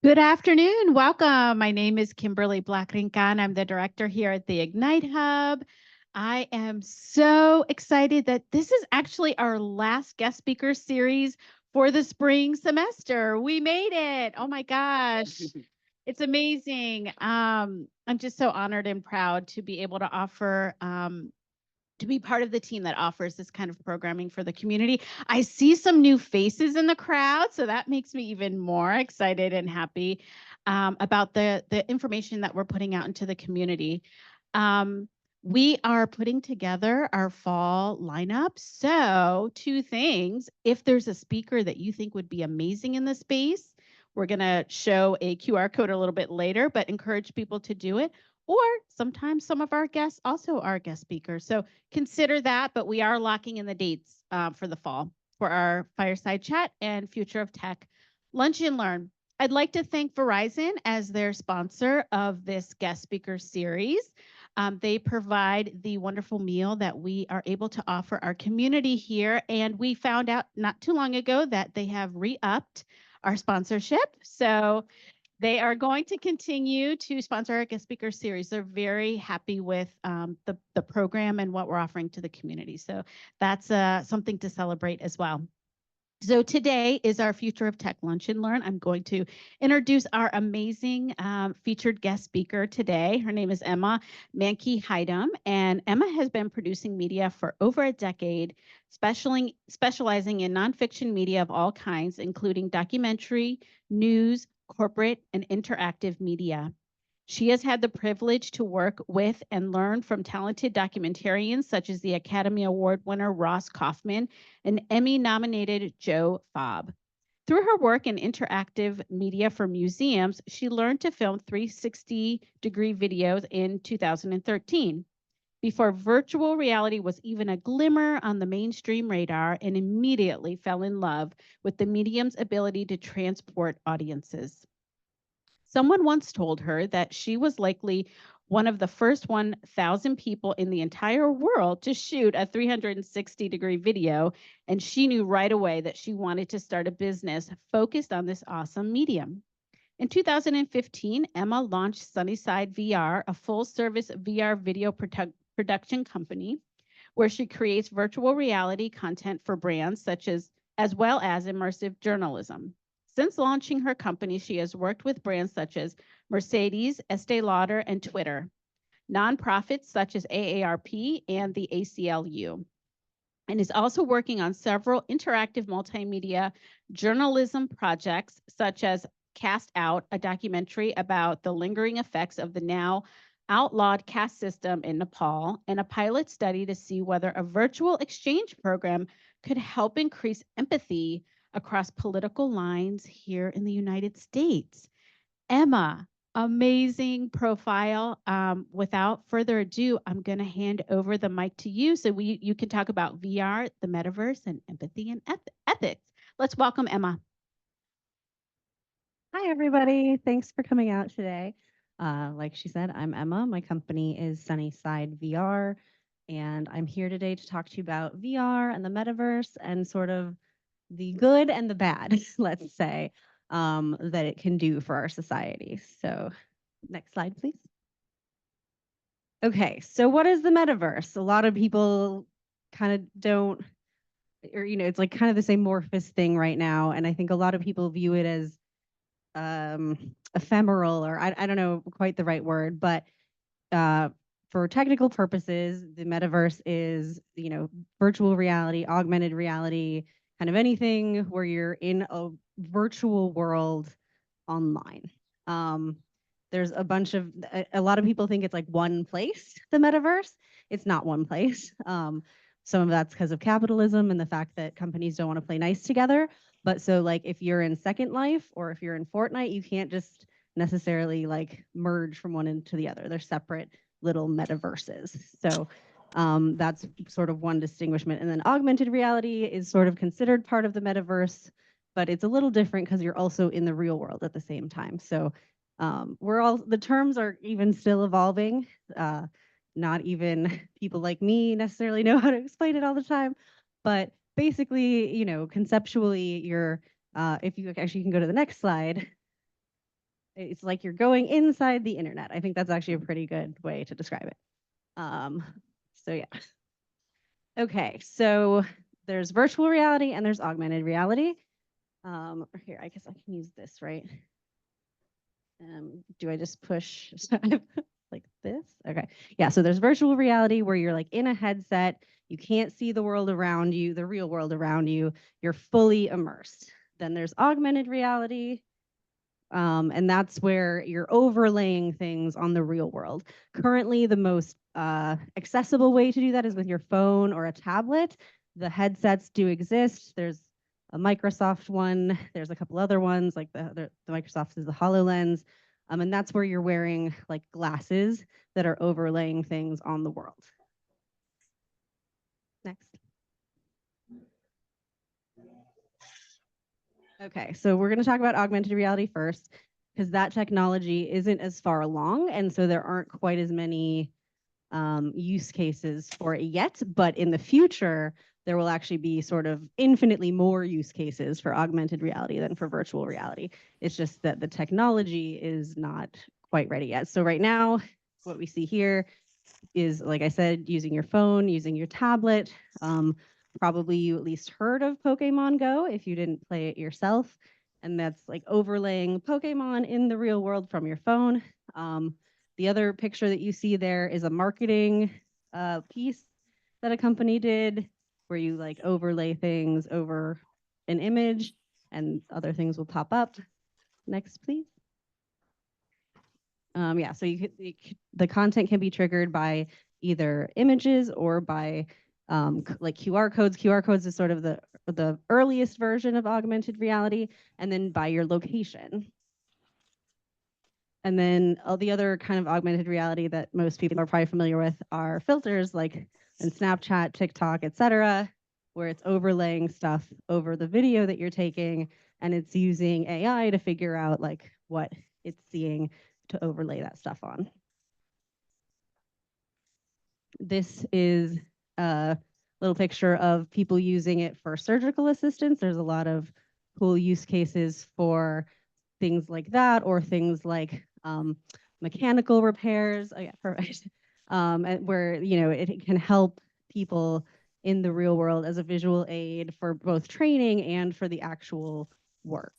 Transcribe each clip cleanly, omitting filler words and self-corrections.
Good afternoon. Welcome. My name is Kimberly Blackrincan. I'm the director here at the Ignite Hub. I am so excited that this is actually our last guest speaker series for the spring semester. We made it. Oh my gosh. It's amazing. I'm just so honored and proud to be able to offer to be part of the team that offers this kind of programming for the community. I see some new faces in the crowd, so that makes me even more excited and happy about the information that we're putting out into the community. Um, we are putting together our fall lineup. So, two things. If there's a speaker that you think would be amazing in the space, we're going to show a QR code a little bit later, but encourage people to do it. Or sometimes some of our guests also are guest speakers. So consider that, but we are locking in the dates for the fall for our fireside chat and Future of Tech Lunch and Learn. I'd like to thank Verizon as their sponsor of this guest speaker series. They provide the wonderful meal that we are able to offer our community here. And we found out not too long ago that they have re-upped our sponsorship. So they are going to continue to sponsor our guest speaker series. They're very happy with the program and what we're offering to the community. So that's something to celebrate as well. So today is our Future of Tech Lunch and Learn. I'm going to introduce our amazing featured guest speaker today. Her name is Emma Mankey Hydum, and Emma has been producing media for over a decade, specializing in nonfiction media of all kinds, including documentary, news, corporate, and interactive media. She has had the privilege to work with and learn from talented documentarians such as the Academy Award winner Ross Kaufman and Emmy-nominated Joe Fobb. Through her work in interactive media for museums, she learned to film 360-degree videos in 2013 before virtual reality was even a glimmer on the mainstream radar, and immediately fell in love with the medium's ability to transport audiences. Someone once told her that she was likely one of the first 1,000 people in the entire world to shoot a 360-degree video, and she knew right away that she wanted to start a business focused on this awesome medium. In 2015, Emma launched Sunnyside VR, a full-service VR video production company where she creates virtual reality content for brands as well as immersive journalism. Since launching her company, she has worked with brands such as Mercedes, Estee Lauder, and Twitter, nonprofits such as AARP and the ACLU, and is also working on several interactive multimedia journalism projects, such as Cast Out, a documentary about the lingering effects of the now outlawed caste system in Nepal, and a pilot study to see whether a virtual exchange program could help increase empathy across political lines here in the United States. Emma, amazing profile. Without further ado, I'm going to hand over the mic to you so you can talk about VR, the metaverse, and empathy and ethics. Let's welcome Emma. Hi, everybody. Thanks for coming out today. Like she said, I'm Emma. My company is Sunnyside VR, and I'm here today to talk to you about VR and the metaverse and sort of the good and the bad, let's say, that it can do for our society. So, next slide, please. Okay, so what is the metaverse? A lot of people kind of don't, or, it's like kind of the same amorphous thing right now. And I think a lot of people view it as ephemeral, or I don't know quite the right word, but for technical purposes, the metaverse is, virtual reality, augmented reality, kind of anything where you're in a virtual world online. There's a lot of people think it's like one place, the metaverse. It's not one place. Some of that's because of capitalism and the fact that companies don't want to play nice together. But so like if you're in Second Life or if you're in Fortnite, you can't just necessarily like merge from one into the other. They're separate little metaverses. So that's sort of one distinguishment. And then augmented reality is sort of considered part of the metaverse, but it's a little different because you're also in the real world at the same time. So the terms are even still evolving. Not even people like me necessarily know how to explain it all the time, but basically, conceptually, if you actually can go to the next slide, It's like you're going inside the internet. I think that's actually a pretty good way to describe it. So yeah. Okay, so there's virtual reality and there's augmented reality. Here, I guess I can use this, right? Do I just push like this? Okay. Yeah, so there's virtual reality where you're like in a headset, you can't see the world around you, the real world around you, you're fully immersed. Then there's augmented reality, and that's where you're overlaying things on the real world. Currently, the most accessible way to do that is with your phone or a tablet. The headsets do exist. There's a Microsoft one. There's a couple other ones, like the Microsoft is the HoloLens. And that's where you're wearing like glasses that are overlaying things on the world. Next. Okay, so we're going to talk about augmented reality first, because that technology isn't as far along, and so there aren't quite as many use cases for it yet. But in the future, there will actually be sort of infinitely more use cases for augmented reality than for virtual reality. It's just that the technology is not quite ready yet. So right now, what we see here is, like I said, using your phone, using your tablet. Probably you at least heard of Pokemon Go if you didn't play it yourself. And that's like overlaying Pokemon in the real world from your phone. The other picture that you see there is a marketing piece that a company did where you like overlay things over an image and other things will pop up. Next, please. Yeah, so the content can be triggered by either images or by like QR codes. QR codes is sort of the earliest version of augmented reality, and then by your location. And then all the other kind of augmented reality that most people are probably familiar with are filters like in Snapchat, TikTok, etc., where it's overlaying stuff over the video that you're taking, and it's using AI to figure out like what it's seeing to overlay that stuff on. This is a little picture of people using it for surgical assistance. There's a lot of cool use cases for things like that, or things like mechanical repairs. Oh yeah, perfect. And where it can help people in the real world as a visual aid for both training and for the actual work.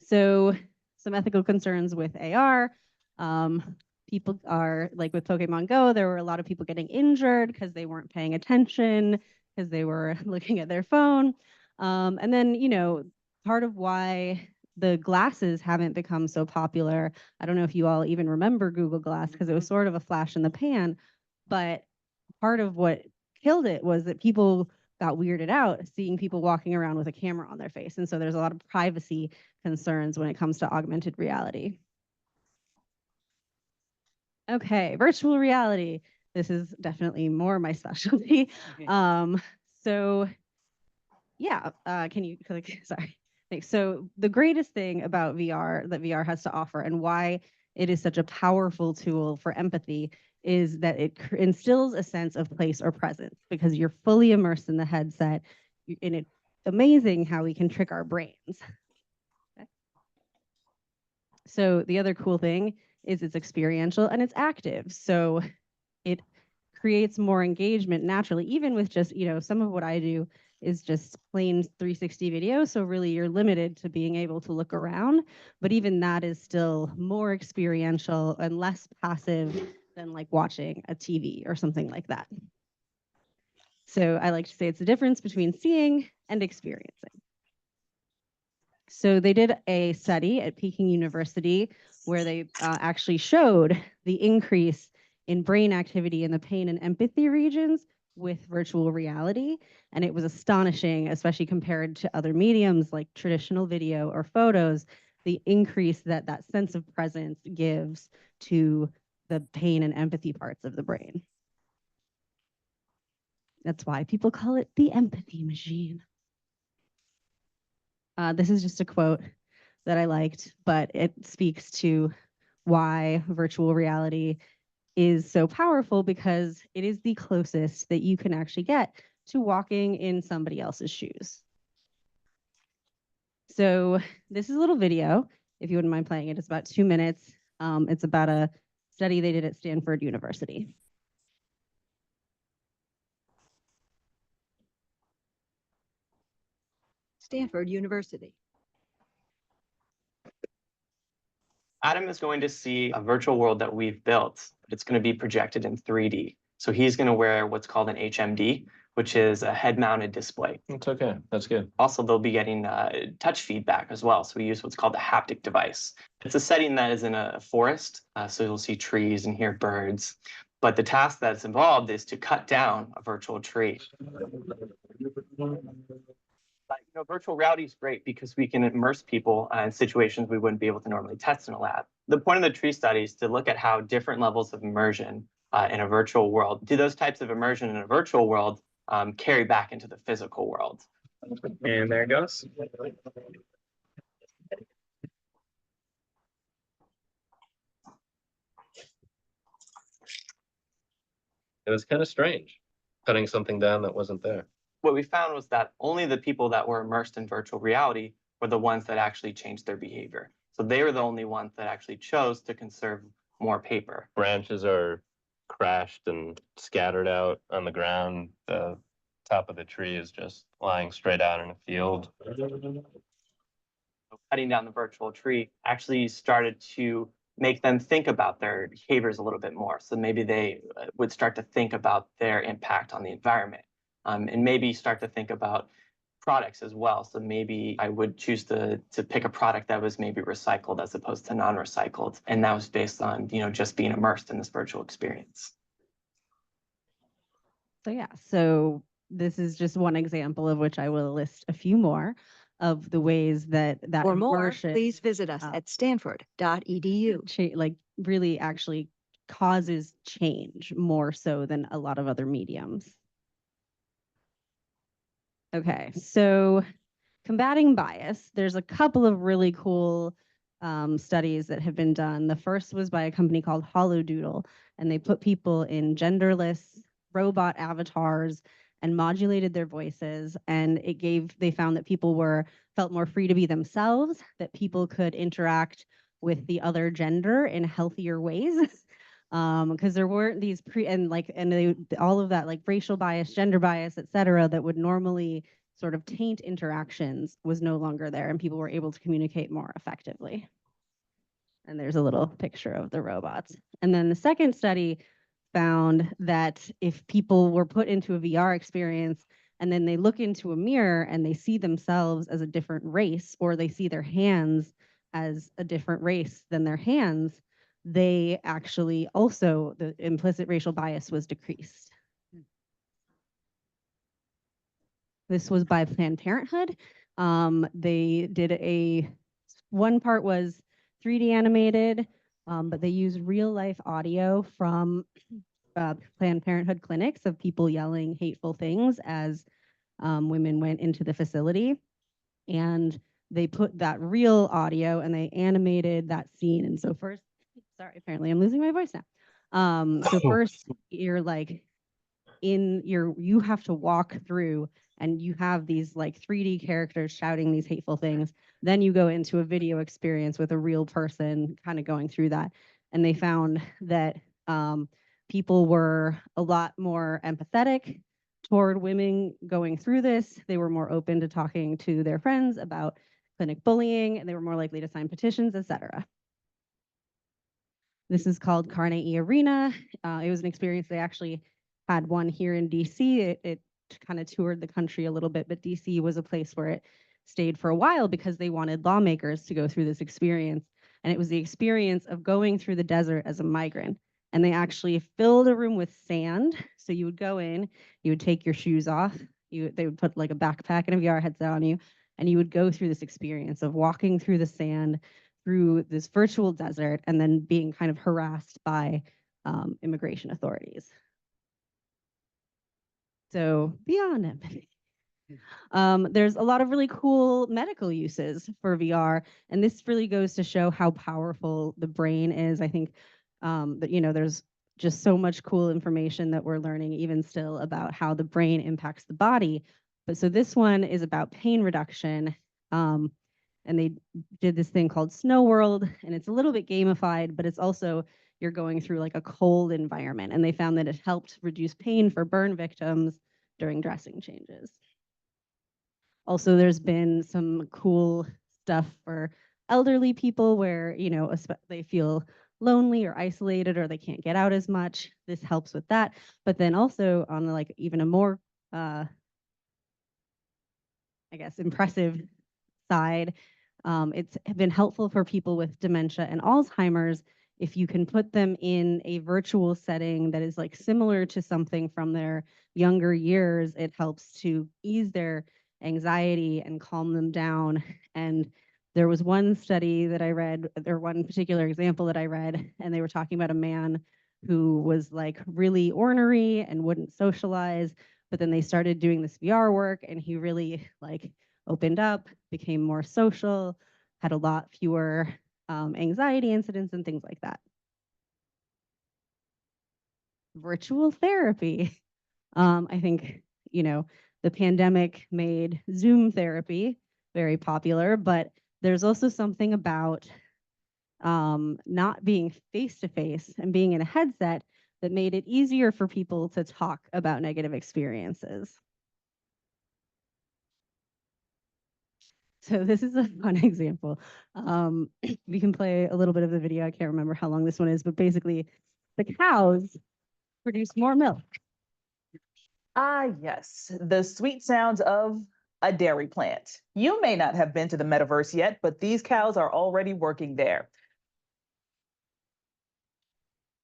So some ethical concerns with AR. People are like with Pokemon Go, there were a lot of people getting injured because they weren't paying attention, because they were looking at their phone. And then, part of why the glasses haven't become so popular, I don't know if you all even remember Google Glass because it was sort of a flash in the pan, but part of what killed it was that people got weirded out seeing people walking around with a camera on their face. And so there's a lot of privacy concerns when it comes to augmented reality. Okay, virtual reality. This is definitely more my specialty. So yeah, can you click? Sorry. Thanks. So the greatest thing about VR that VR has to offer and why it is such a powerful tool for empathy is that it instills a sense of place or presence because you're fully immersed in the headset. And it's amazing how we can trick our brains. Okay. So the other cool thing is it's experiential and it's active. So it creates more engagement naturally, even with just, some of what I do is just plain 360 video. So really you're limited to being able to look around, but even that is still more experiential and less passive than like watching a TV or something like that. So I like to say it's the difference between seeing and experiencing. So they did a study at Peking University where they actually showed the increase in brain activity in the pain and empathy regions with virtual reality. And it was astonishing, especially compared to other mediums like traditional video or photos, the increase that that sense of presence gives to the pain and empathy parts of the brain. That's why people call it the empathy machine. This is just a quote that I liked, but it speaks to why virtual reality is so powerful because it is the closest that you can actually get to walking in somebody else's shoes. So this is a little video. if you wouldn't mind playing it. It's about 2 minutes. It's about a study they did at Stanford University. Stanford University. Adam is going to see a virtual world that we've built. It's going to be projected in 3D. So he's going to wear what's called an HMD, which is a head-mounted display. It's okay. That's good. Also, they'll be getting touch feedback as well. So we use what's called a haptic device. It's a setting that is in a forest, so you'll see trees and hear birds. But the task that's involved is to cut down a virtual tree. Virtual reality is great because we can immerse people in situations we wouldn't be able to normally test in a lab. The point of the tree study is to look at how different levels of immersion in a virtual world, do those types of immersion in a virtual world carry back into the physical world. And there it goes. It was kind of strange, cutting something down that wasn't there. What we found was that only the people that were immersed in virtual reality were the ones that actually changed their behavior. So they were the only ones that actually chose to conserve more paper. Branches are crashed and scattered out on the ground. The top of the tree is just lying straight out in a field. Cutting down the virtual tree actually started to make them think about their behaviors a little bit more. So maybe they would start to think about their impact on the environment, and maybe start to think about products as well. So maybe I would choose to pick a product that was maybe recycled as opposed to non-recycled. And that was based on, just being immersed in this virtual experience. So yeah, so this is just one example of which I will list a few more of the ways that For more, immersion, please visit us at stanford.edu. really actually causes change more so than a lot of other mediums. Okay, so combating bias, there's a couple of really cool studies that have been done. The first was by a company called Holodoodle, and they put people in genderless robot avatars and modulated their voices, and they found that people felt more free to be themselves, that people could interact with the other gender in healthier ways. Because there weren't these all of that, like racial bias, gender bias, et cetera, that would normally sort of taint interactions was no longer there, and people were able to communicate more effectively. And there's a little picture of the robots. And then the second study found that if people were put into a VR experience and then they look into a mirror and they see themselves as a different race, or they see their hands as a different race than their hands, they actually also, the implicit racial bias was decreased. This was by Planned Parenthood. They did one part was 3D animated, but they used real life audio from Planned Parenthood clinics of people yelling hateful things as women went into the facility. And they put that real audio and they animated that scene. And so first, sorry, apparently I'm losing my voice now. So first you're like you have to walk through and you have these like 3D characters shouting these hateful things. Then you go into a video experience with a real person kind of going through that. And they found that people were a lot more empathetic toward women going through this. They were more open to talking to their friends about clinic bullying, and they were more likely to sign petitions, etc. This is called Carnegie Arena. It was an experience. They actually had one here in DC. It kind of toured the country a little bit, but DC was a place where it stayed for a while because they wanted lawmakers to go through this experience. And it was the experience of going through the desert as a migrant. And they actually filled a room with sand. So you would go in, you would take your shoes off, they would put like a backpack and a VR headset on you, and you would go through this experience of walking through the sand, through this virtual desert, and then being kind of harassed by immigration authorities. So beyond empathy. There's a lot of really cool medical uses for VR, and this really goes to show how powerful the brain is. I think that there's just so much cool information that we're learning even still about how the brain impacts the body. But so this one is about pain reduction. And and they did this thing called Snow World, and it's a little bit gamified, but it's also you're going through like a cold environment, and they found that it helped reduce pain for burn victims during dressing changes. Also, there's been some cool stuff for elderly people where, you know, they feel lonely or isolated or they can't get out as much. This helps with that. But then also on like even a more, I guess, impressive side, it's been helpful for people with dementia and Alzheimer's if you can put them in a virtual setting that is like similar to something from their younger years. It helps to ease their anxiety and calm them down. And there was one study that I read, or one particular example that I read, and they were talking about a man who was like really ornery and wouldn't socialize, but then they started doing this VR work and he really like opened up, became more social, had a lot fewer anxiety incidents and things like that. Virtual therapy. I think, you know, the pandemic made Zoom therapy very popular, but there's also something about not being face to face and being in a headset that made it easier for people to talk about negative experiences. So this is a fun example. We can play a little bit of the video. I can't remember how long this one is, but basically the cows produce more milk. Ah, yes, the sweet sounds of a dairy plant. You may not have been to the metaverse yet, but these cows are already working there.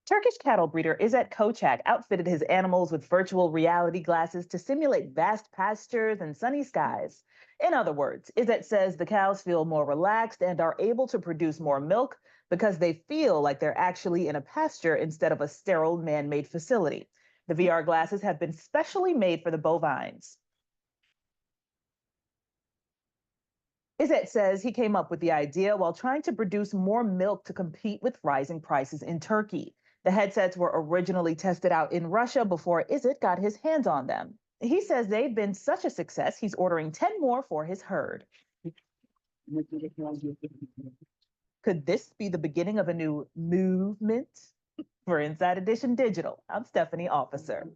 Turkish cattle breeder Izzet Koçak outfitted his animals with virtual reality glasses to simulate vast pastures and sunny skies. In other words, Izzet says the cows feel more relaxed and are able to produce more milk because they feel like they're actually in a pasture instead of a sterile man-made facility. The VR glasses have been specially made for the bovines. Izzet says he came up with the idea while trying to produce more milk to compete with rising prices in Turkey. The headsets were originally tested out in Russia before Izzet got his hands on them. He says they've been such a success, he's ordering 10 more for his herd. Could this be the beginning of a new movement? For Inside Edition Digital, I'm Stephanie Officer.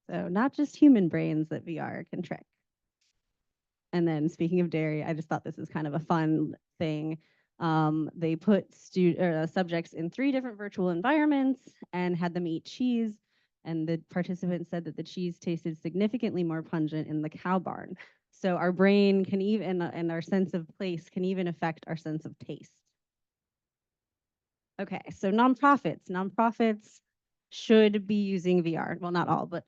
So not just human brains that VR can trick. And then speaking of dairy, I just thought this is kind of a fun thing. They put subjects in 3 different virtual environments and had them eat cheese. And the participants said that the cheese tasted significantly more pungent in the cow barn. So our brain can even, and our sense of place can even affect our sense of taste. Okay, so nonprofits should be using VR. Well, not all, but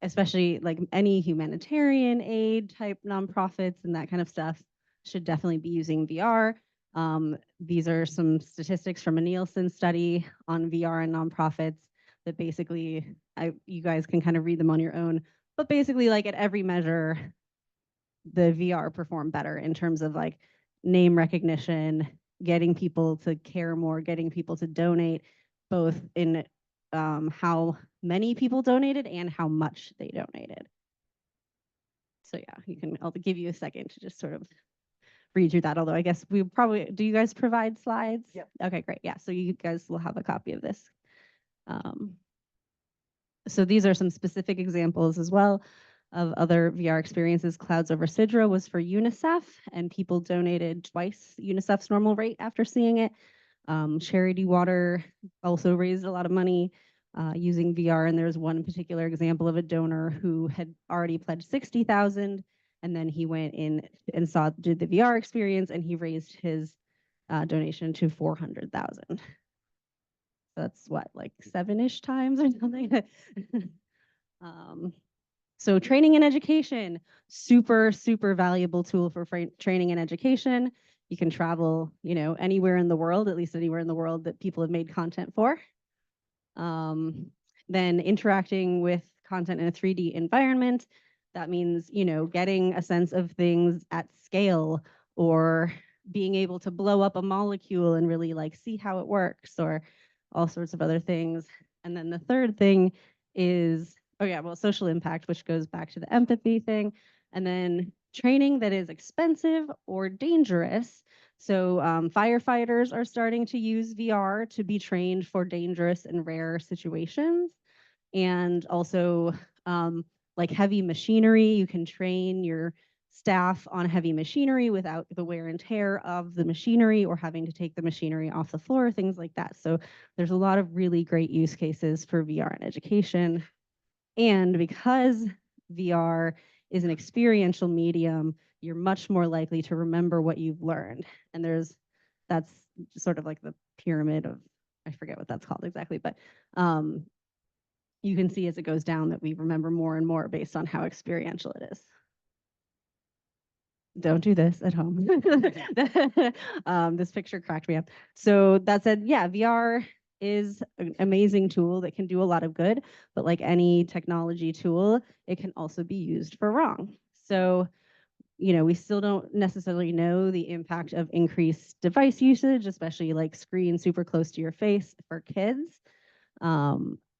especially like any humanitarian aid type nonprofits and that kind of stuff should definitely be using VR. These are some statistics from a Nielsen study on VR and nonprofits that basically, you guys can kind of read them on your own, but basically like at every measure, the VR performed better in terms of like name recognition, getting people to care more, getting people to donate, both in how many people donated and how much they donated. So yeah, I'll give you a second to just sort of read through that, although I guess we probably, do you guys provide slides? Yep. Okay, great. Yeah, so you guys will have a copy of this. So these are some specific examples as well of other VR experiences. Clouds over Sidra was for UNICEF, and people donated twice UNICEF's normal rate after seeing it. Charity Water also raised a lot of money using VR, and there's one particular example of a donor who had already pledged 60,000, and then he went in and did the VR experience, and he raised his donation to 400,000. That's what, like 7-ish times or something. So training and education, super, super valuable tool for training and education. You can travel, you know, anywhere in the world, at least anywhere in the world that people have made content for. Then interacting with content in a 3D environment. That means, you know, getting a sense of things at scale, or being able to blow up a molecule and really like see how it works, or all sorts of other things. And then the third thing is, social impact, which goes back to the empathy thing. And then training that is expensive or dangerous. So firefighters are starting to use VR to be trained for dangerous and rare situations. And also like heavy machinery, you can train your staff on heavy machinery without the wear and tear of the machinery or having to take the machinery off the floor, things like that. So there's a lot of really great use cases for VR in education. And because VR is an experiential medium, you're much more likely to remember what you've learned. And that's sort of like the pyramid of, I forget what that's called exactly, but you can see as it goes down that we remember more and more based on how experiential it is. Don't do this at home. This picture cracked me up. So that said, yeah, VR is an amazing tool that can do a lot of good, but like any technology tool, it can also be used for wrong. So, you know, we still don't necessarily know the impact of increased device usage, especially like screen super close to your face for kids.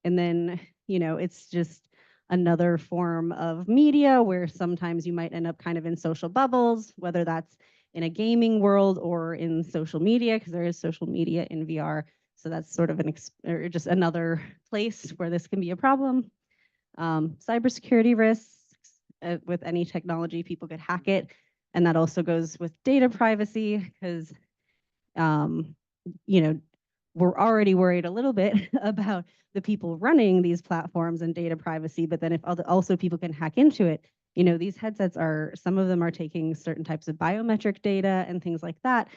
And then, you know, it's just another form of media where sometimes you might end up kind of in social bubbles, whether that's in a gaming world or in social media, because there is social media in VR. So that's sort of or just another place where this can be a problem. Cybersecurity risks with any technology, people could hack it. And that also goes with data privacy because, you know, we're already worried a little bit about the people running these platforms and data privacy, but then if also people can hack into it, you know, these headsets some of them are taking certain types of biometric data and things like that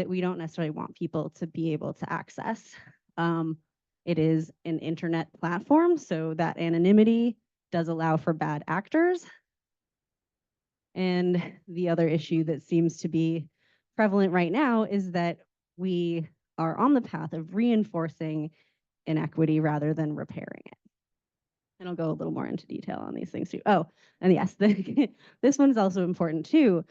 we don't necessarily want people to be able to access. It is an internet platform, so that anonymity does allow for bad actors. And the other issue that seems to be prevalent right now is that we are on the path of reinforcing inequity rather than repairing it. And I'll go a little more into detail on these things too. Oh, and yes, this one's also important too.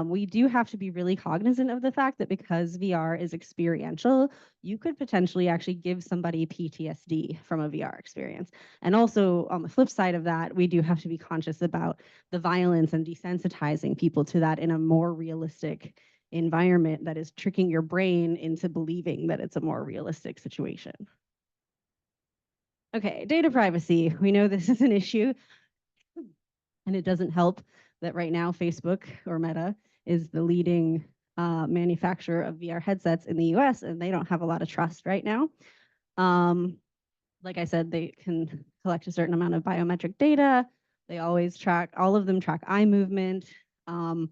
We do have to be really cognizant of the fact that because VR is experiential, you could potentially actually give somebody PTSD from a VR experience. And also on the flip side of that, we do have to be conscious about the violence and desensitizing people to that in a more realistic environment that is tricking your brain into believing that it's a more realistic situation. Okay, data privacy. We know this is an issue, and it doesn't help that right now Facebook or Meta is the leading manufacturer of VR headsets in the US, and they don't have a lot of trust right now. Like I said, they can collect a certain amount of biometric data. They always all of them track eye movement. And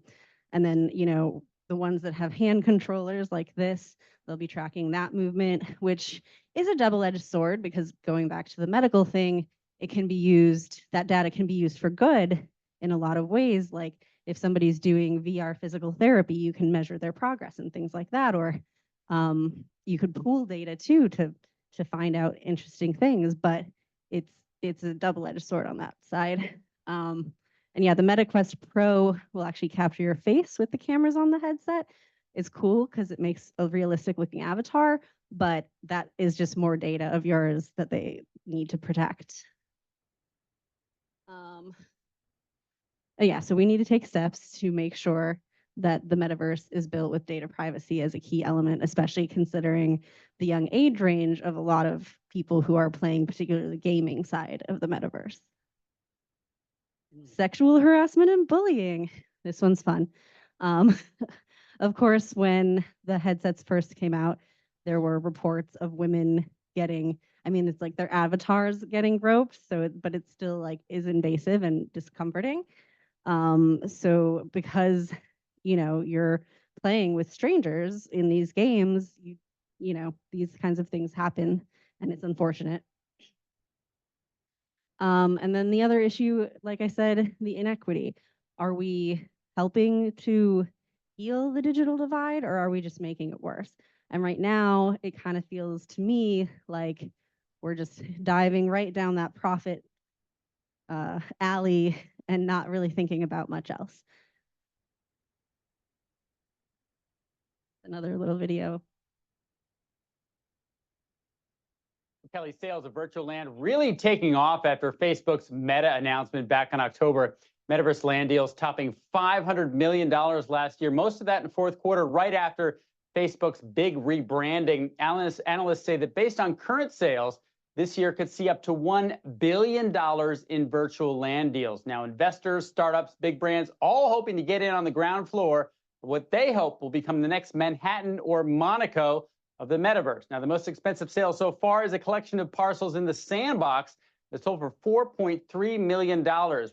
then, you know, the ones that have hand controllers like this, they'll be tracking that movement, which is a double-edged sword because going back to the medical thing, it can be used, that data can be used for good in a lot of ways. Like if somebody's doing VR physical therapy, you can measure their progress and things like that. Or you could pool data too to find out interesting things, but it's a double-edged sword on that side. And yeah, the MetaQuest Pro will actually capture your face with the cameras on the headset. It's cool because it makes a realistic looking avatar, but that is just more data of yours that they need to protect. Yeah, so we need to take steps to make sure that the metaverse is built with data privacy as a key element, especially considering the young age range of a lot of people who are playing particularly the gaming side of the metaverse. Sexual harassment and bullying. This one's fun. Of course, when the headsets first came out, there were reports of women getting, I mean, it's like their avatars getting groped, but it still like is invasive and discomforting. So because, you know, you're playing with strangers in these games, you know, these kinds of things happen and it's unfortunate. And then the other issue, like I said, the inequity. Are we helping to heal the digital divide or are we just making it worse? And right now, it kind of feels to me like we're just diving right down that profit alley and not really thinking about much else. Another little video. Kelly, sales of virtual land really taking off after Facebook's Meta announcement back in October. Metaverse land deals topping $500 million last year, most of that in the fourth quarter, right after Facebook's big rebranding. Analysts say that based on current sales, this year could see up to $1 billion in virtual land deals. Now, investors, startups, big brands, all hoping to get in on the ground floor of what they hope will become the next Manhattan or Monaco of the metaverse. Now, the most expensive sale so far is a collection of parcels in the Sandbox that sold for $4.3 million.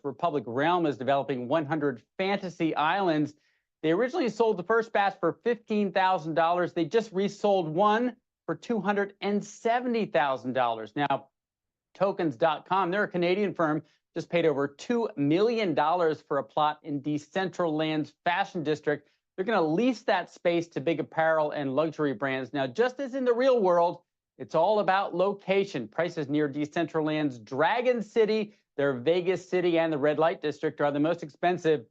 Republic Realm is developing 100 fantasy islands. They originally sold the first batch for $15,000. They just resold one for $270,000. Now, tokens.com, they're a Canadian firm, just paid over $2 million for a plot in Decentraland's fashion district. They're going to lease that space to big apparel and luxury brands. Now, just as in the real world, it's all about location. Prices near Decentraland's Dragon City, their Vegas City, and the Red Light District are the most expensive.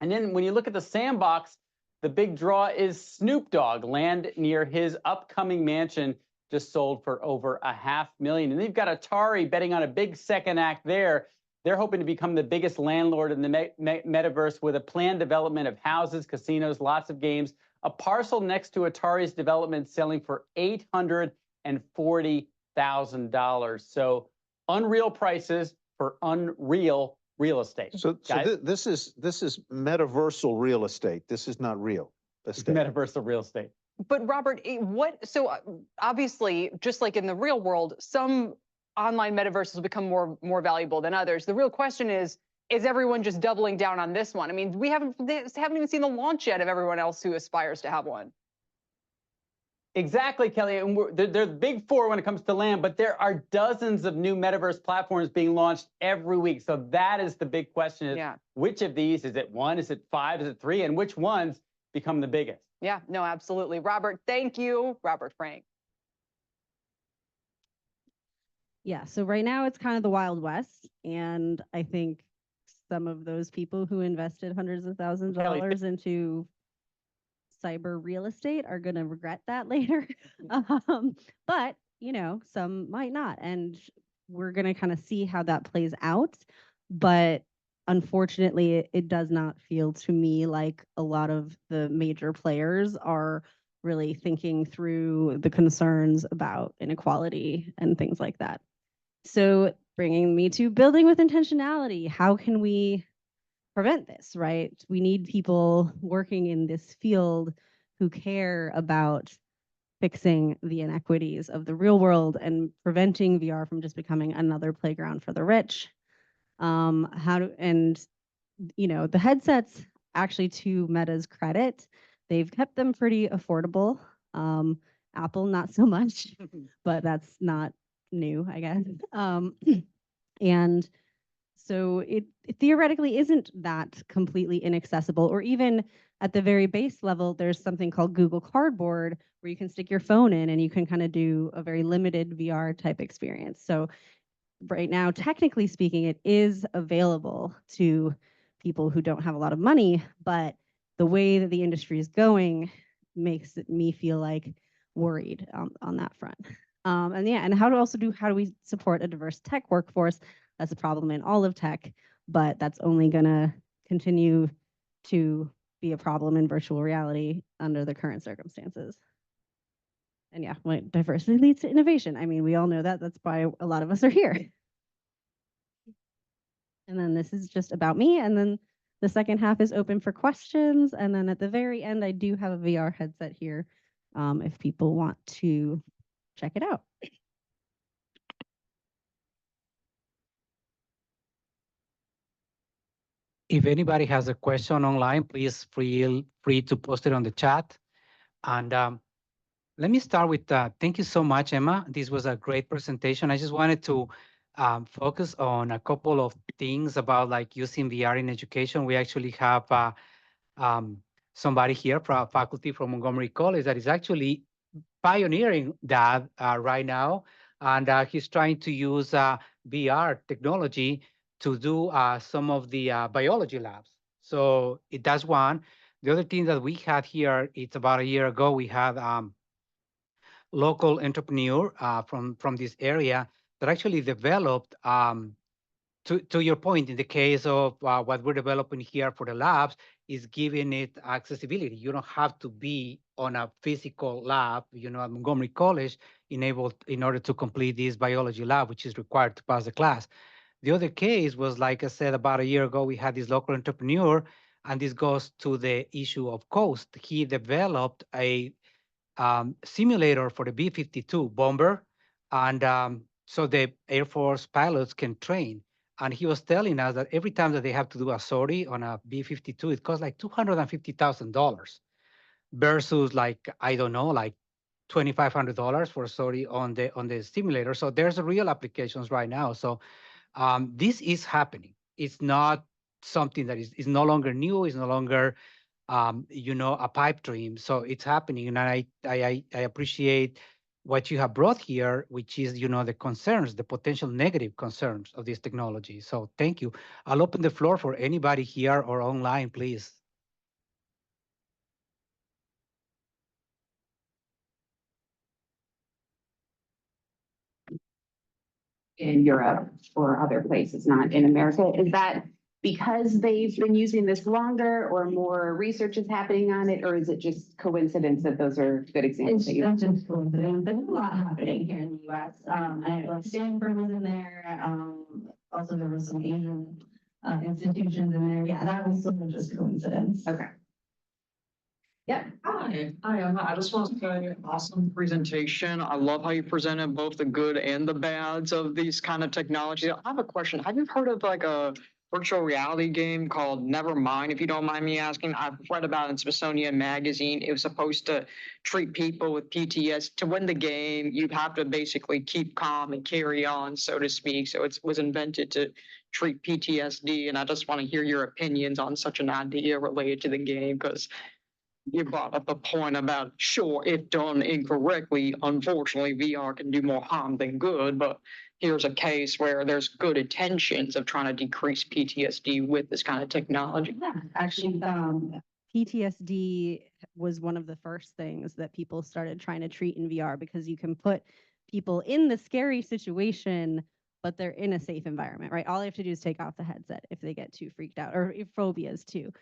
And then when you look at the Sandbox, the big draw is Snoop Dogg. Land near his upcoming mansion just sold for over $500,000. And they've got Atari betting on a big second act there. They're hoping to become the biggest landlord in the metaverse with a planned development of houses, casinos, lots of games. A parcel next to Atari's development selling for $840,000. So unreal prices for unreal real estate. So this is metaversal real estate. This is not real estate. Metaversal real estate. But Robert, obviously, just like in the real world, some online metaverses will become more valuable than others. The real question is everyone just doubling down on this one? I mean, they haven't even seen the launch yet of everyone else who aspires to have one. Exactly, Kelly. And they're the big four when it comes to land, but there are dozens of new metaverse platforms being launched every week. So that is the big question: is which of these, is it one, is it five, is it three, and which ones become the biggest? Yeah, no, absolutely. Robert, thank you. Robert Frank. Yeah, so right now it's kind of the Wild West, and I think some of those people who invested hundreds of thousands of dollars into cyber real estate are going to regret that later. But, some might not. And we're going to kind of see how that plays out. But unfortunately, it does not feel to me like a lot of the major players are really thinking through the concerns about inequality and things like that. So bringing me to building with intentionality, how can we prevent this, right? We need people working in this field who care about fixing the inequities of the real world and preventing VR from just becoming another playground for the rich. The headsets, actually, to Meta's credit, they've kept them pretty affordable. Apple, not so much, but that's not new, I guess. And so it theoretically isn't that completely inaccessible, or even at the very base level, there's something called Google Cardboard where you can stick your phone in and you can kind of do a very limited VR type experience. So right now, technically speaking, it is available to people who don't have a lot of money, but the way that the industry is going makes me feel like worried on that front. And how do we support a diverse tech workforce? That's a problem in all of tech, but that's only going to continue to be a problem in virtual reality under the current circumstances. And yeah, diversity leads to innovation. I mean, we all know that. That's why a lot of us are here. And then this is just about me. And then the second half is open for questions. And then at the very end, I do have a VR headset here if people want to check it out. If anybody has a question online, please feel free to post it on the chat. And let me start with thank you so much, Emma. This was a great presentation. I just wanted to focus on a couple of things about like using VR in education. We actually have somebody here from faculty from Montgomery College that is actually pioneering that right now. And he's trying to use VR technology to do some of the biology labs. So that's one. The other thing that we had here, it's about a year ago, we had local entrepreneur from this area that actually developed to your point, in the case of what we're developing here for the labs, is giving it accessibility. You don't have to be on a physical lab, at Montgomery College, in order to complete this biology lab, which is required to pass the class. The other case was, like I said, about a year ago, we had this local entrepreneur, and this goes to the issue of cost. He developed a simulator for the B-52 bomber, and so the Air Force pilots can train. And he was telling us that every time that they have to do a sortie on a B-52, it costs like $250,000 versus, like, I don't know, like $2,500 for a sortie on the simulator. So there's real applications right now. So this is happening. It's not something that is no longer new. It's no longer a pipe dream. So it's happening, and I appreciate what you have brought here, which is the concerns, the potential negative concerns of this technology. So thank you. I'll open the floor for anybody here or online, please. In Europe or other places, not in America. Is that because they've been using this longer or more research is happening on it, or is it just coincidence that those are good examples? It's not just coincidence. There's a lot happening here in the US. I like Stanford was in there. Also there was some Asian institutions in there. Yeah, that was sort of just coincidence. Okay. Yeah. Hi, I just want to say awesome presentation. I love how you presented both the good and the bads of these kind of technologies. I have a question. Have you heard of like a virtual reality game called Nevermind, if you don't mind me asking? I've read about it in Smithsonian Magazine. It was supposed to treat people with PTSD. To win the game, you have to basically keep calm and carry on, so to speak. So it was invented to treat PTSD. And I just want to hear your opinions on such an idea related to the game, because you brought up a point about, sure, if done incorrectly, unfortunately, VR can do more harm than good, but here's a case where there's good intentions of trying to decrease PTSD with this kind of technology. Yeah, actually, PTSD was one of the first things that people started trying to treat in VR, because you can put people in the scary situation, but they're in a safe environment, right? All they have to do is take off the headset if they get too freaked out, or phobias too.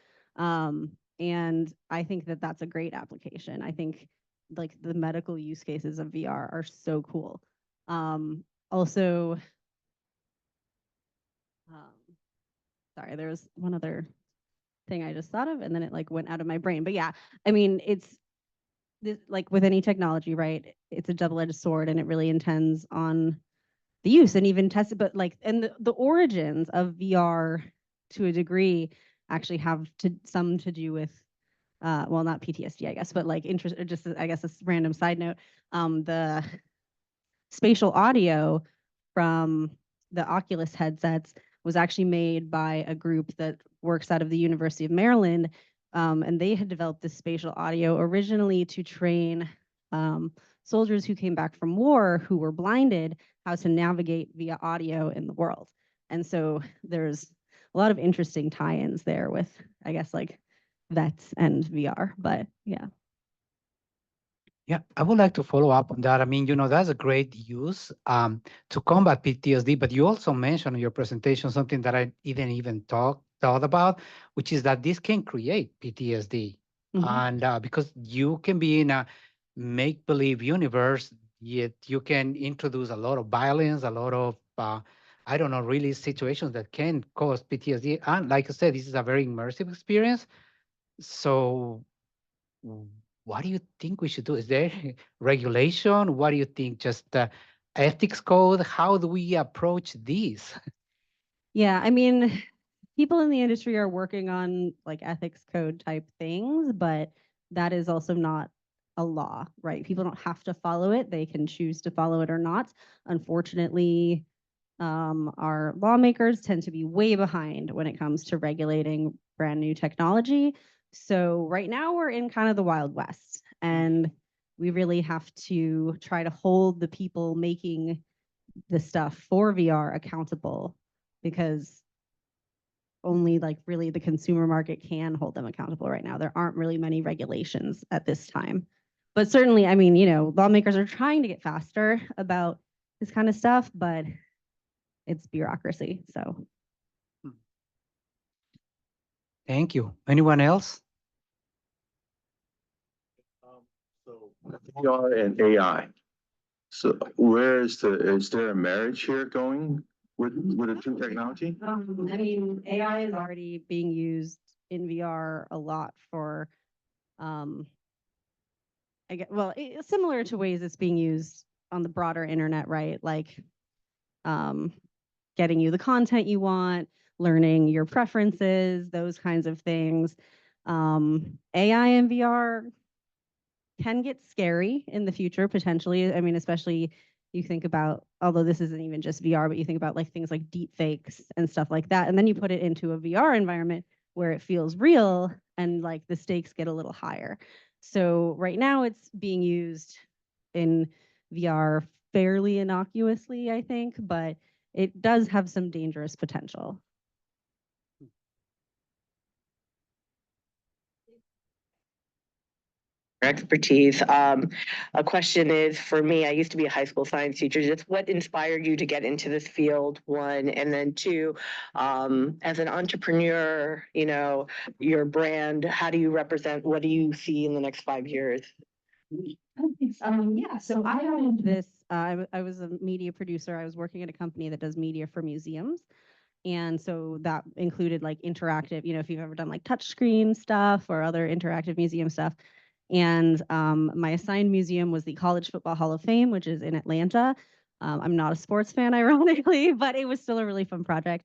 And I think that that's a great application. I think like the medical use cases of VR are so cool. Also, sorry, there was one other thing I just thought of, and then it like went out of my brain. But yeah, I mean, it's this, like with any technology, right? It's a double-edged sword, and it really intends on the use and even tested, but like, and the origins of VR to a degree actually have some to do with, well, not PTSD, I guess, but like interest, or just, I guess, a random side note, the spatial audio from the Oculus headsets was actually made by a group that works out of the University of Maryland, and they had developed this spatial audio originally to train soldiers who came back from war who were blinded how to navigate via audio in the world. And so there's a lot of interesting tie-ins there with, I guess, like vets and VR, but yeah. Yeah, I would like to follow up on that. I mean, that's a great use to combat PTSD, but you also mentioned in your presentation something that I didn't even thought about, which is that this can create PTSD. And because you can be in a make-believe universe, yet you can introduce a lot of violence, a lot of, I don't know, really situations that can cause PTSD. And like I said, this is a very immersive experience. So what do you think we should do? Is there regulation? What do you think? Just ethics code? How do we approach these? Yeah, I mean, people in the industry are working on like ethics code type things, but that is also not a law, right? People don't have to follow it. They can choose to follow it or not. Unfortunately, our lawmakers tend to be way behind when it comes to regulating brand new technology. So right now we're in kind of the Wild West, and we really have to try to hold the people making the stuff for VR accountable, because only like really the consumer market can hold them accountable right now. There aren't really many regulations at this time. But certainly, I mean, lawmakers are trying to get faster about this kind of stuff, but it's bureaucracy. So Thank you. Anyone else? So VR and AI. So where is there a marriage here going with the two technology? I mean, AI is already being used in VR a lot for, similar to ways it's being used on the broader internet, right? Like, getting you the content you want, learning your preferences, those kinds of things. AI and VR can get scary in the future potentially. I mean, especially you think about, although this isn't even just VR, but you think about like things like deep fakes and stuff like that. And then you put it into a VR environment where it feels real and like the stakes get a little higher. So right now it's being used in VR fairly innocuously, I think, but it does have some dangerous potential. Expertise. A question is for me, I used to be a high school science teacher. Just what inspired you to get into this field? One, and then two, as an entrepreneur, you know, your brand, how do you represent, what do you see in the next 5 years? Yeah, so I got into this, I was a media producer. I was working at a company that does media for museums. And so that included like interactive, you know, if you've ever done like touchscreen stuff or other interactive museum stuff. And my assigned museum was the College Football Hall of Fame, which is in Atlanta. I'm not a sports fan, ironically, but it was still a really fun project.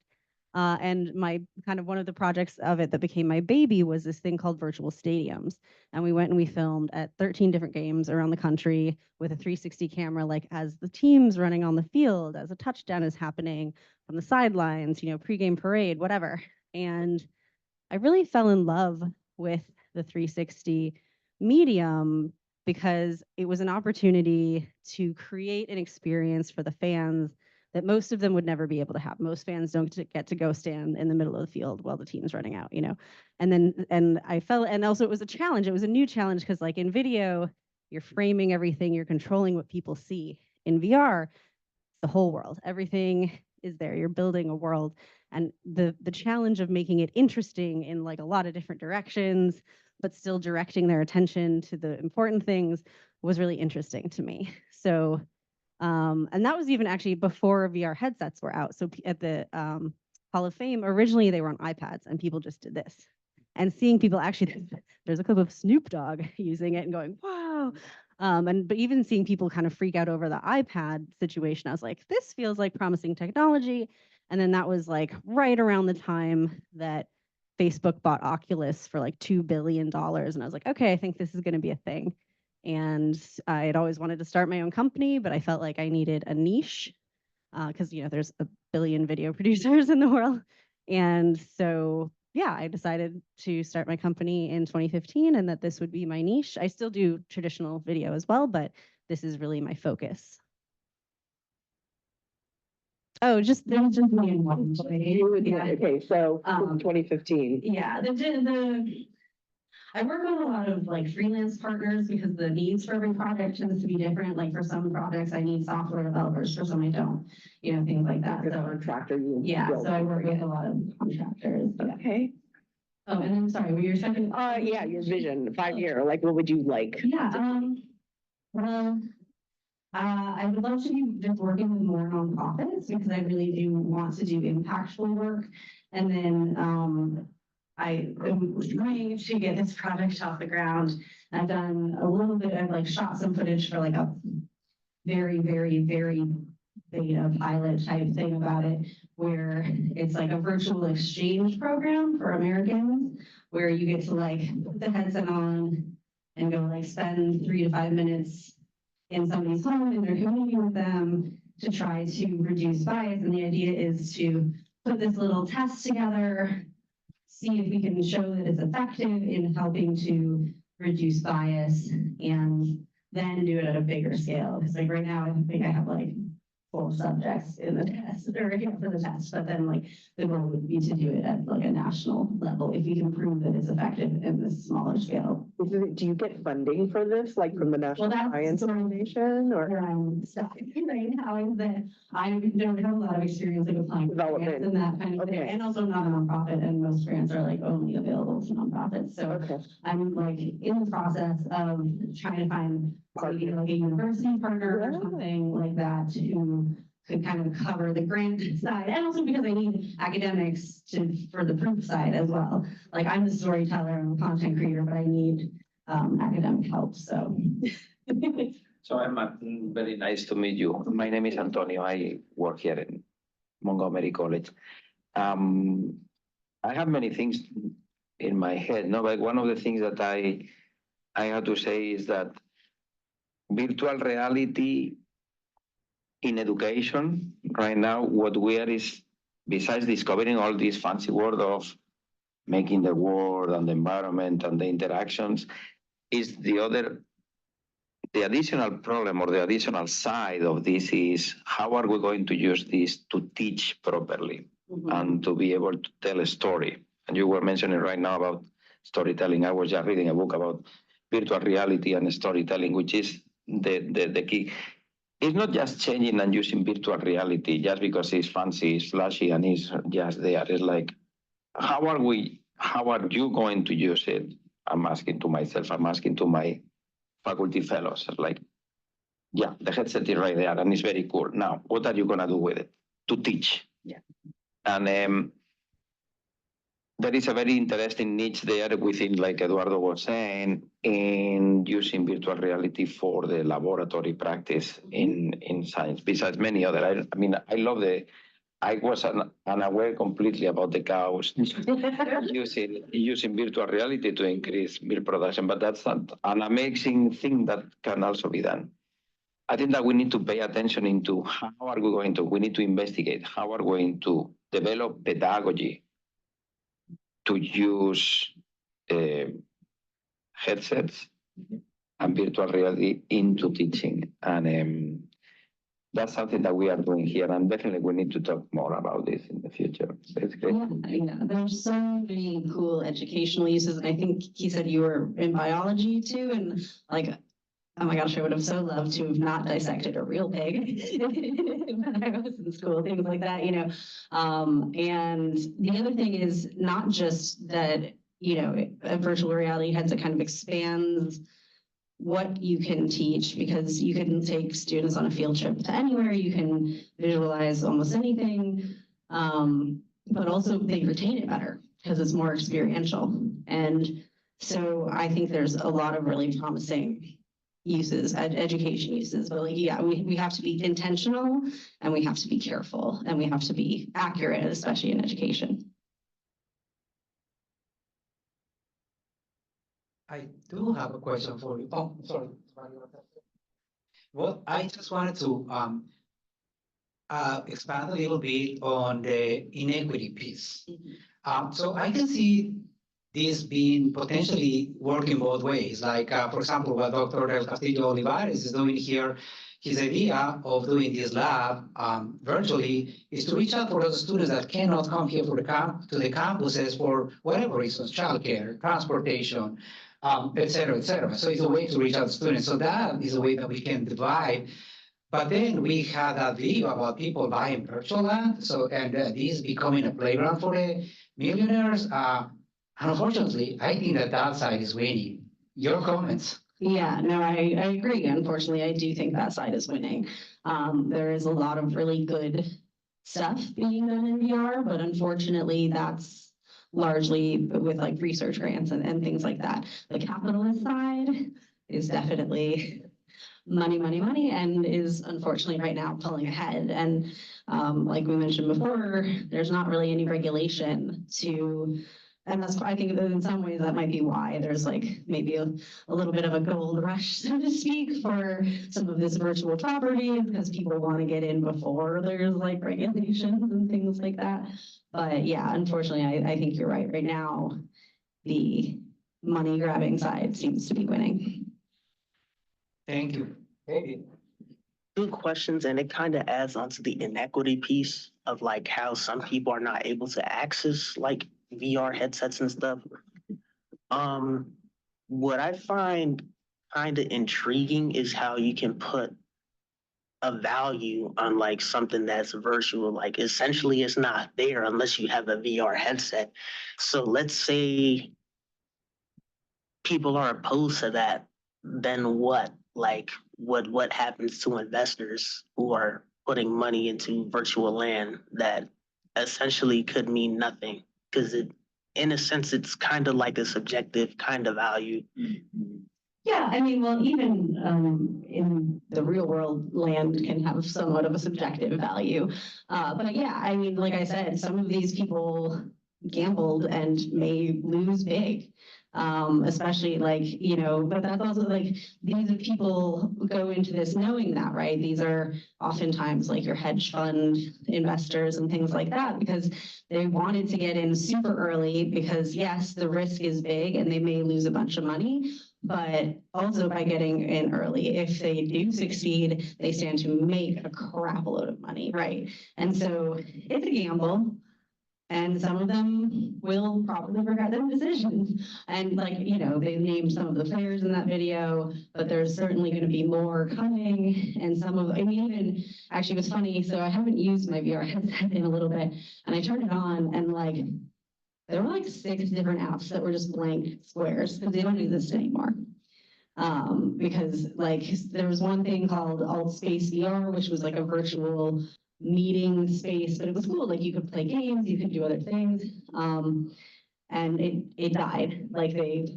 And my kind of one of the projects of it that became my baby was this thing called virtual stadiums. And we went and we filmed at 13 different games around the country with a 360 camera, like as the team's running on the field, as a touchdown is happening on the sidelines, you know, pregame parade, whatever. And I really fell in love with the 360 medium because it was an opportunity to create an experience for the fans that most of them would never be able to have. Most fans don't get to go stand in the middle of the field while the team's running out, you know. And I felt, and also it was a challenge. It was a new challenge because like in video, you're framing everything, you're controlling what people see. In VR, the whole world, everything is there. You're building a world, and the challenge of making it interesting in like a lot of different directions, but still directing their attention to the important things was really interesting to me. So, and that was even actually before VR headsets were out. So at the Hall of Fame, originally they were on iPads, and people just did this. And seeing people actually, there's a clip of Snoop Dogg using it and going, wow. But even seeing people kind of freak out over the iPad situation, I was like, this feels like promising technology. And then that was like right around the time that Facebook bought Oculus for like $2 billion. And I was like, okay, I think this is going to be a thing. And I had always wanted to start my own company, but I felt like I needed a niche because, you know, there's a billion video producers in the world. And so, yeah, I decided to start my company in 2015 and that this would be my niche. I still do traditional video as well, but this is really my focus. Oh, just there's just me and one. Yeah. Okay, so 2015. Yeah, I work with a lot of like freelance partners because the needs for every project tends to be different. Like for some projects, I need software developers, for some I don't, you know, things like that. Like a contractor. Yeah, so I work with a lot of contractors. Okay. Oh, and then sorry, were you second? Yeah, your vision, 5 year, like what would you like? Yeah, well, I would love to be just working with more nonprofits because I really do want to do impactful work. And then I am trying to get this project off the ground. I've done a little bit, I've like shot some footage for like a very, very, very beta pilot type thing about it, where it's like a virtual exchange program for Americans, where you get to like put the headset on and go like spend 3 to 5 minutes in somebody's home and they're communing with them to try to reduce bias. And the idea is to put this little test together, see if we can show that it's effective in helping to reduce bias, and then do it at a bigger scale. Because like right now, I think I have like full subjects in the test or for the test, but then like the goal would be to do it at like a national level if you can prove that it's effective in this smaller scale. Do you get funding for this, like from the National Science Foundation or? Where I'm stuck right now is that I don't have a lot of experience like applying for grants Development. and that kind of thing. Okay. And also not a nonprofit, and most grants are like only available to nonprofits. So Okay. I'm like in the process of trying to find maybe like a university partner or something like that who could kind of cover the grant side, and also because I need academics for the proof side as well. Like I'm the storyteller, I'm a content creator, but I need academic help. So. So very nice to meet you. My name is Antonio. I work here in Montgomery College. I have many things in my head. No, but one of the things that I have to say is that virtual reality in education right now, what we are is, besides discovering all this fancy word of making the world and the environment and the interactions, is the additional problem or the additional side of this is how are we going to use this to teach properly and to be able to tell a story? And you were mentioning right now about storytelling. I was just reading a book about virtual reality and storytelling, which is the key. It's not just changing and using virtual reality just because it's fancy, it's flashy, and it's just there. It's like, how are you going to use it? I'm asking to myself, I'm asking to my faculty fellows, like, yeah, the headset is right there and it's very cool. Now, what are you going to do with it? To teach. Yeah. And there is a very interesting niche there within, like Eduardo was saying, in using virtual reality for the laboratory practice in science, besides many other. I mean, I was unaware completely about the cows using virtual reality to increase milk production, but that's an amazing thing that can also be done. I think that we need to pay attention into how are we going to, we need to investigate how are we going to develop pedagogy to use headsets and virtual reality into teaching. And that's something that we are doing here, and definitely we need to talk more about this in the future. It's great. Yeah, there's so many cool educational uses, and I think he said you were in biology too, and like, oh my gosh, I would have so loved to have not dissected a real pig when I was in school, things like that, you know. And the other thing is not just that, you know, a virtual reality headset kind of expands what you can teach, because you can take students on a field trip to anywhere, you can visualize almost anything, but also they retain it better because it's more experiential. And so I think there's a lot of really promising uses, education uses, but like, yeah, we have to be intentional and we have to be careful and we have to be accurate, especially in education. I do have a question for you. Oh, sorry. Well, I just wanted to expand a little bit on the inequity piece. So I can see this being potentially working both ways. Like, for example, what Dr. Del Castillo Olivares is doing here, his idea of doing this lab virtually is to reach out for those students that cannot come here for to the campuses for whatever reasons, childcare, transportation, et cetera, et cetera. So it's a way to reach out to students. So that is a way that we can divide. But then we had a video about people buying virtual land. So, and this becoming a playground for the millionaires. And unfortunately, I think that side is winning. Your comments? Yeah, no, I agree. Unfortunately, I do think that side is winning. There is a lot of really good stuff being done in VR, but unfortunately, that's largely with like research grants and things like that. The capitalist side is definitely money, money, money, and is unfortunately right now pulling ahead. And like we mentioned before, there's not really any regulation to. And that's, I think in some ways that might be why there's like maybe a little bit of a gold rush, so to speak, for some of this virtual property, because people want to get in before there's like regulations and things like that. But yeah, unfortunately, I think you're right. Right now, the money grabbing side seems to be winning. Thank you. Maybe. Good questions, and it kind of adds on to the inequity piece of like how some people are not able to access like VR headsets and stuff. Um, what I find kind of intriguing is how you can put a value on like something that's virtual. Like essentially, it's not there unless you have a VR headset. So let's say people are opposed to that, then what? Like what happens to investors who are putting money into virtual land that essentially could mean nothing? Because it in a sense it's kind of like a subjective kind of value. Yeah, I mean, well, even in the real world, land can have somewhat of a subjective value. But yeah, I mean, like I said, some of these people gambled and may lose big. Especially like, you know, but that's also like, these are people who go into this knowing that, right? These are oftentimes like your hedge fund investors and things like that, because they wanted to get in super early because yes, the risk is big and they may lose a bunch of money, but also by getting in early, if they do succeed, they stand to make a crap load of money, right? And so it's a gamble. And some of them will probably regret their decisions. And like, you know, they named some of the players in that video, but there's certainly going to be more coming. And some of, I mean, even actually it was funny. So I haven't used my VR headset in a little bit and I turned it on and like, there were like 6 different apps that were just blank squares because they don't exist anymore. Because like there was one thing called Alt Space VR, which was like a virtual meeting space, but it was cool. Like you could play games, you could do other things. And it died. Like they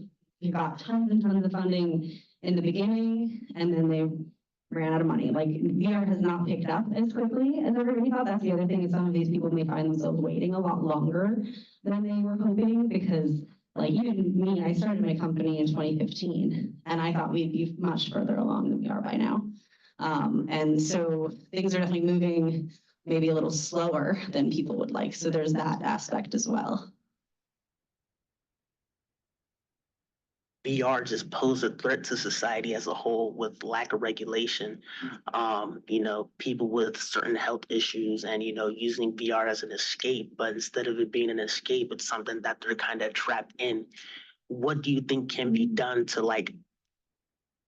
got tons and tons of funding in the beginning, and then they ran out of money. Like VR has not picked up as quickly as everybody thought. That's the other thing is some of these people may find themselves waiting a lot longer than they were hoping because like even me, I started my company in 2015 and I thought we'd be much further along than we are by now. And so things are definitely moving maybe a little slower than people would like. So there's that aspect as well. VR just pose a threat to society as a whole with lack of regulation. You know, people with certain health issues and, you know, using VR as an escape, but instead of it being an escape, it's something that they're kind of trapped in. What do you think can be done to like,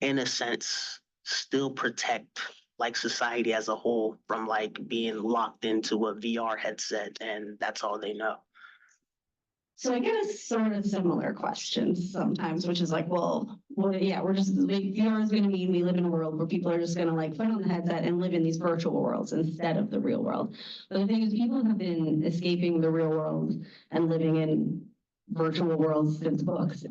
in a sense, still protect like society as a whole from like being locked into a VR headset and that's all they know? So I get a sort of similar questions sometimes, which is like, well, yeah, we're just like VR is going to mean we live in a world where people are just going to like put on the headset and live in these virtual worlds instead of the real world. But the thing is, people have been escaping the real world and living in virtual worlds since books,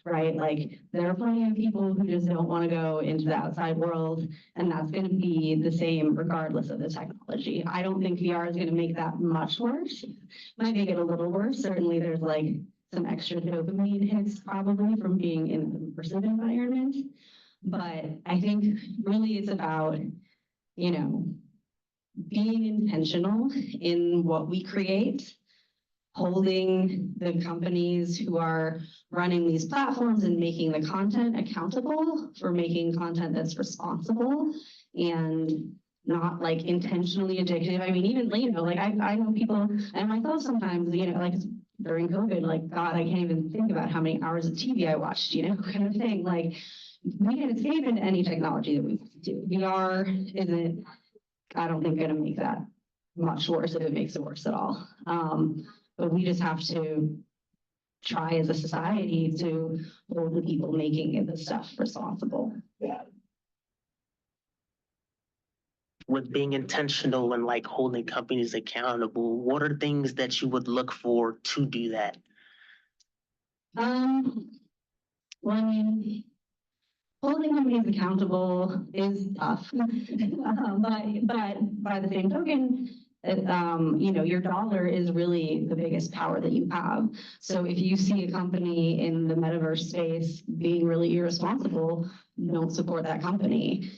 right? Like there are plenty of people who just don't want to go into the outside world, and that's going to be the same regardless of the technology. I don't think VR is going to make that much worse. Might make it a little worse. Certainly there's like some extra dopamine hits probably from being in an immersive environment. But I think really it's about, you know, being intentional in what we create, holding the companies who are running these platforms and making the content accountable for making content that's responsible and not like intentionally addictive. I mean, even, you know, like I know people and myself sometimes, you know, like during COVID, like, God, I can't even think about how many hours of TV I watched, you know, kind of thing. Like we can escape into any technology that we do. VR isn't, I don't think, going to make that much worse if it makes it worse at all. But we just have to try as a society to hold the people making this stuff responsible. Yeah. With being intentional and like holding companies accountable, what are things that you would look for to do that? Well, I mean, holding companies accountable is tough, but by the same token, you know, your dollar is really the biggest power that you have. So if you see a company in the metaverse space being really irresponsible, don't support that company.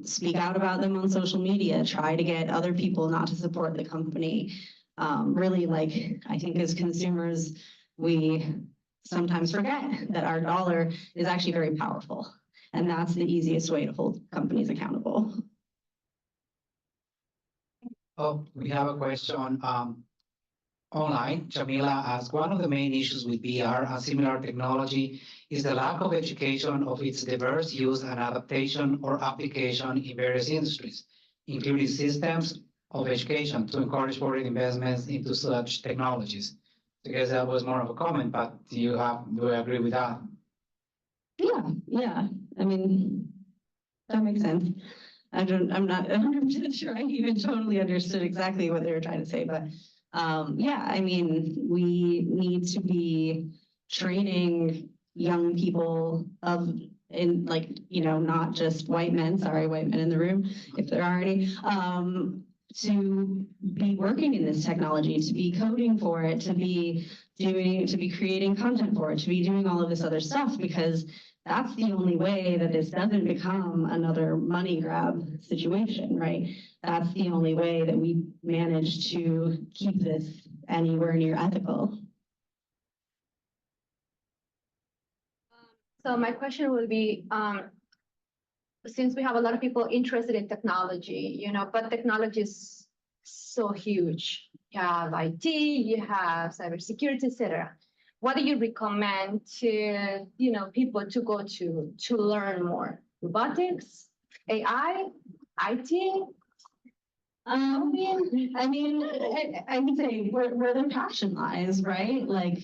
Speak out about them on social media, try to get other people not to support the company. Really, like, I think as consumers, we sometimes forget that our dollar is actually very powerful. And that's the easiest way to hold companies accountable. Oh, we have a question online. Jamila asks, one of the main issues with VR and similar technology is the lack of education of its diverse use and adaptation or application in various industries, including systems of education to encourage foreign investments into such technologies. I guess that was more of a comment, but do you agree with that? Yeah. I mean, that makes sense. I'm not 100% sure I even totally understood exactly what they were trying to say, but yeah, I mean, we need to be training young people in like, not just white men, sorry, white men in the room, if there are any, to be working in this technology, to be coding for it, to be creating content for it, to be doing all of this other stuff, because that's the only way that this doesn't become another money grab situation, right? That's the only way that we manage to keep this anywhere near ethical. So my question will be, since we have a lot of people interested in technology, but technology is so huge. You have IT, you have cybersecurity, etc. What do you recommend to, people to go to learn more? Robotics, AI, IT? I would say where their passion lies, right? Like,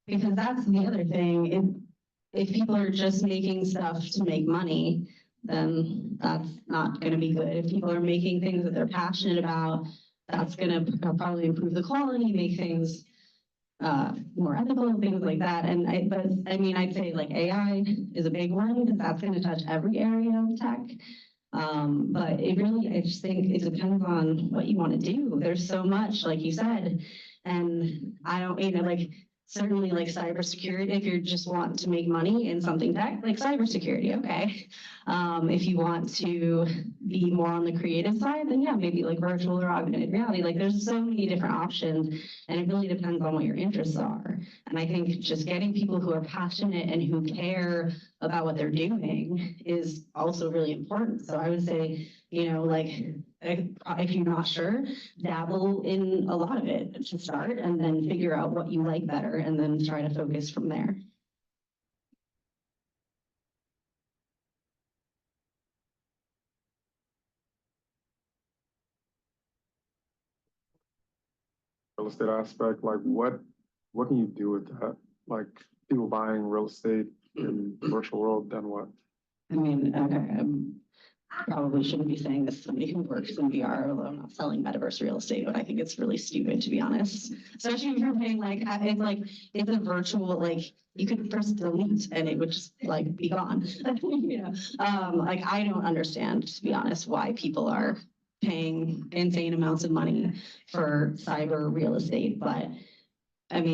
because that's the other thing. If people are just making stuff to make money, then that's not going to be good. If people are making things that they're passionate about, that's going to probably improve the quality, make things more ethical and things like that. I'd say like AI is a big one because that's going to touch every area of tech. But I just think it depends on what you want to do. There's so much, like you said, and I don't, certainly like cybersecurity, if you just want to make money in something tech, like cybersecurity, okay. If you want to be more on the creative side, then yeah, maybe like virtual or augmented reality. Like there's so many different options, and it really depends on what your interests are. And I think just getting people who are passionate and who care about what they're doing is also really important. So I would say, if you're not sure, dabble in a lot of it to start and then figure out what you like better and then try to focus from there. Real estate aspect, like what can you do with that? Like people buying real estate in the virtual world, then what? Probably shouldn't be saying this to somebody who works in VR, although I'm not selling metaverse real estate, but I think it's really stupid, to be honest. Especially if you're paying it's a virtual, you could press delete and it would just be gone. I don't understand, to be honest, why people are paying insane amounts of money for cyber real estate, but and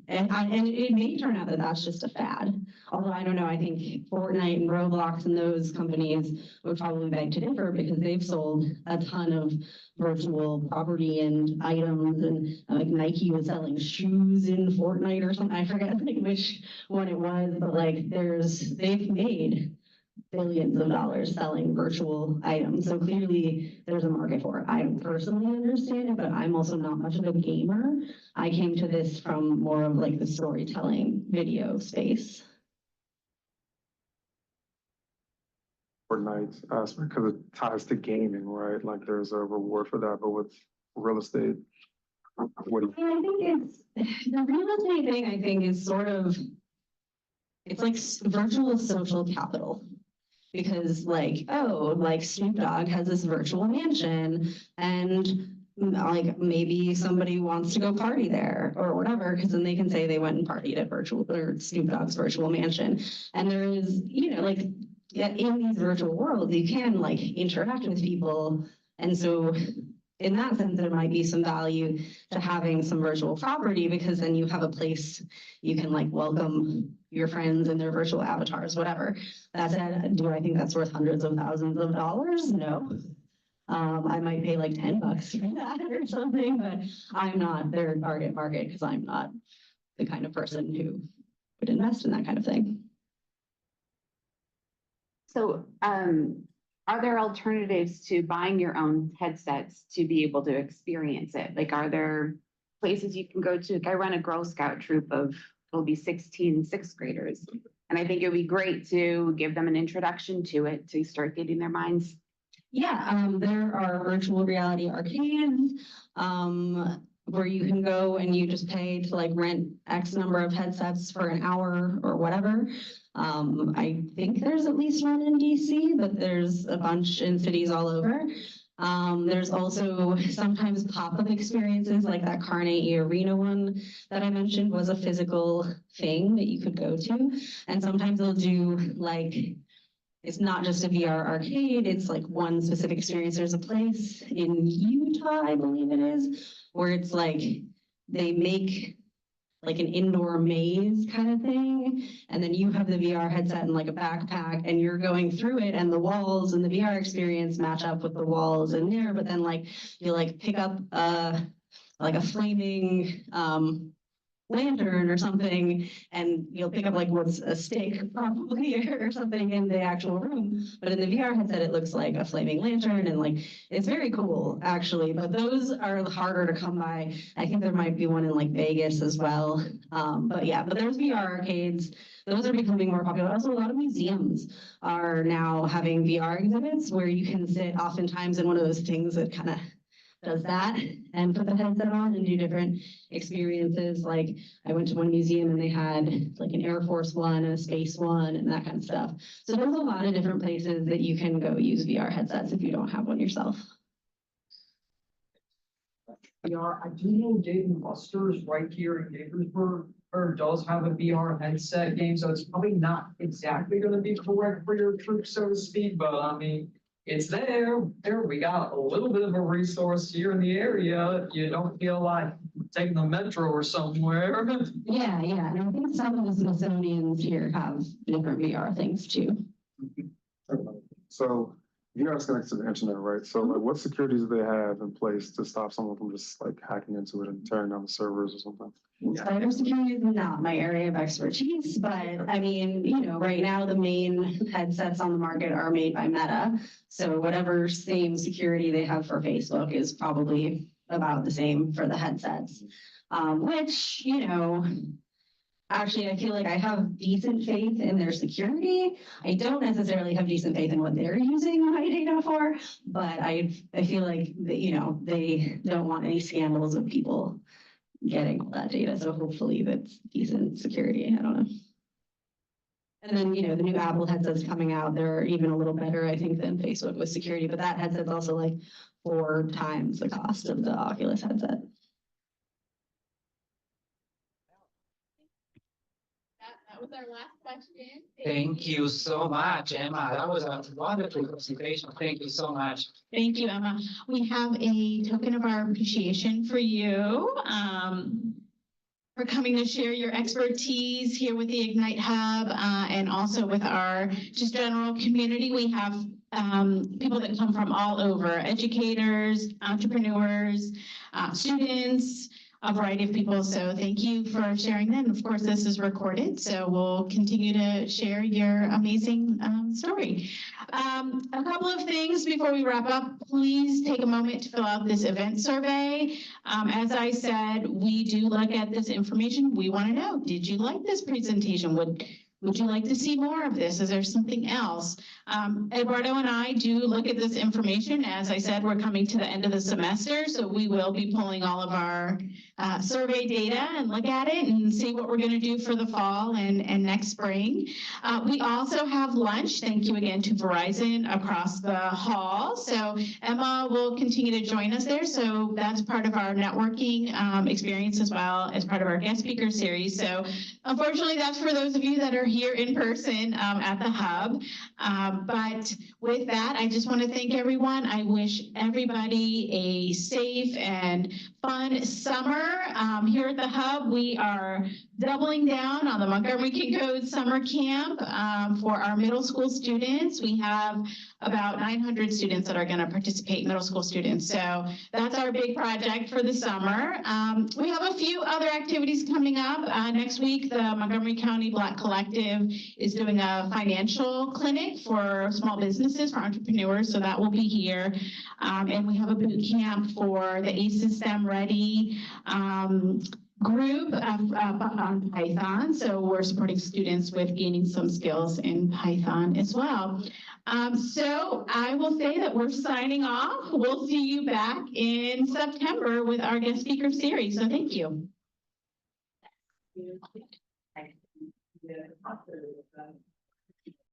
it may turn out that that's just a fad. Although I don't know, I think Fortnite and Roblox and those companies would probably beg to differ because they've sold a ton of virtual property and items, and Nike was selling shoes in Fortnite or something. I forget which one it was, but they've made billions of dollars selling virtual items. So clearly there's a market for it. I don't personally understand it, but I'm also not much of a gamer. I came to this from more of the storytelling video space. Fortnite aspect because it ties to gaming, right? Like there's a reward for that, but with real estate, what do you? I think it's the real estate thing. I think is it's like virtual social capital. Because Snoop Dogg has this virtual mansion and maybe somebody wants to go party there or whatever, because then they can say they went and partied at Snoop Dogg's virtual mansion. And there is, in these virtual worlds, you can interact with people. And so in that sense, there might be some value to having some virtual property because then you have a place you can welcome your friends and their virtual avatars, whatever. That said, do I think that's worth hundreds of thousands of dollars? No. I might pay $10 for that or something, but I'm not their target market because I'm not the kind of person who would invest in that kind of thing. So are there alternatives to buying your own headsets to be able to experience it? Like, are there places you can go to? Like, I run a Girl Scout troop of, it'll be 16 sixth graders. And I think it would be great to give them an introduction to it to start getting their minds. Yeah, there are virtual reality arcades, where you can go and you just pay to like rent X number of headsets for an hour or whatever. I think there's at least one in DC, but there's a bunch in cities all over. There's also sometimes pop-up experiences like that Carnegie Arena one that I mentioned was a physical thing that you could go to. And sometimes they'll do like, it's not just a VR arcade, it's like one specific experience. There's a place in Utah, I believe it is, where it's like they make like an indoor maze kind of thing. And then you have the VR headset and like a backpack and you're going through it and the walls and the VR experience match up with the walls in there. But then like you like pick up like a flaming lantern or something, and you'll pick up like what's a stick probably or something in the actual room. But in the VR headset, it looks like a flaming lantern, and like it's very cool actually. But those are harder to come by. I think there might be one in like Vegas as well. But yeah, but there's VR arcades. Those are becoming more popular. Also, a lot of museums are now having VR exhibits where you can sit oftentimes in one of those things that kind of does that and put the headset on and do different experiences. Like I went to one museum and they had like an Air Force one and a space one and that kind of stuff. So there's a lot of different places that you can go use VR headsets if you don't have one yourself. VR, I do know Dave & Buster's right here in Gaithersburg does have a VR headset game, so it's probably not exactly going to be correct for your troop, so to speak, but I mean, it's there. We got a little bit of a resource here in the area. If you don't feel like taking the metro or somewhere. Yeah, and I think some of the Smithsonian's here have different VR things too. So VR is connected to the internet, right? So like what securities do they have in place to stop someone from just like hacking into it and tearing down the servers or something? Cybersecurity is not my area of expertise, but I mean, you know, right now the main headsets on the market are made by Meta. So whatever same security they have for Facebook is probably about the same for the headsets, which, you know, actually, I feel like I have decent faith in their security. I don't necessarily have decent faith in what they're using my data for, but I feel like, you know, they don't want any scandals of people getting all that data. So hopefully that's decent security. I don't know. And then, you know, the new Apple headsets coming out, they're even a little better, I think, than Facebook with security, but that headset's also like 4 times the cost of the Oculus headset. That was our last question. Thank you so much, Emma. That was a wonderful presentation. Thank you so much. Thank you, Emma. We have a token of our appreciation for you for coming to share your expertise here with the Ignite Hub and also with our just general community. We have people that come from all over, educators, entrepreneurs, students, a variety of people. So thank you for sharing that. And of course, this is recorded, so we'll continue to share your amazing story. A couple of things before we wrap up. Please take a moment to fill out this event survey. As I said, we do look at this information. We want to know, did you like this presentation? Would you like to see more of this? Is there something else? Eduardo and I do look at this information. As I said, we're coming to the end of the semester, so we will be pulling all of our survey data and look at it and see what we're going to do for the fall and next spring. We also have lunch. Thank you again to Verizon across the hall. So Emma will continue to join us there. So that's part of our networking experience as well as part of our guest speaker series. So unfortunately, that's for those of you that are here in person at the hub. But with that, I just want to thank everyone. I wish everybody a safe and fun summer. Here at the hub, we are doubling down on the Montgomery King Code Summer Camp for our middle school students. We have about 900 students that are going to participate, middle school students. So that's our big project for the summer. We have a few other activities coming up. Next week, the Montgomery County Black Collective Collective is doing a financial clinic for small businesses, for entrepreneurs, so that will be here. And we have a boot camp for the ACES STEM Ready group on Python. So we're supporting students with gaining some skills in Python as well. So I will say that we're signing off. We'll see you back in September with our guest speaker series. So thank you.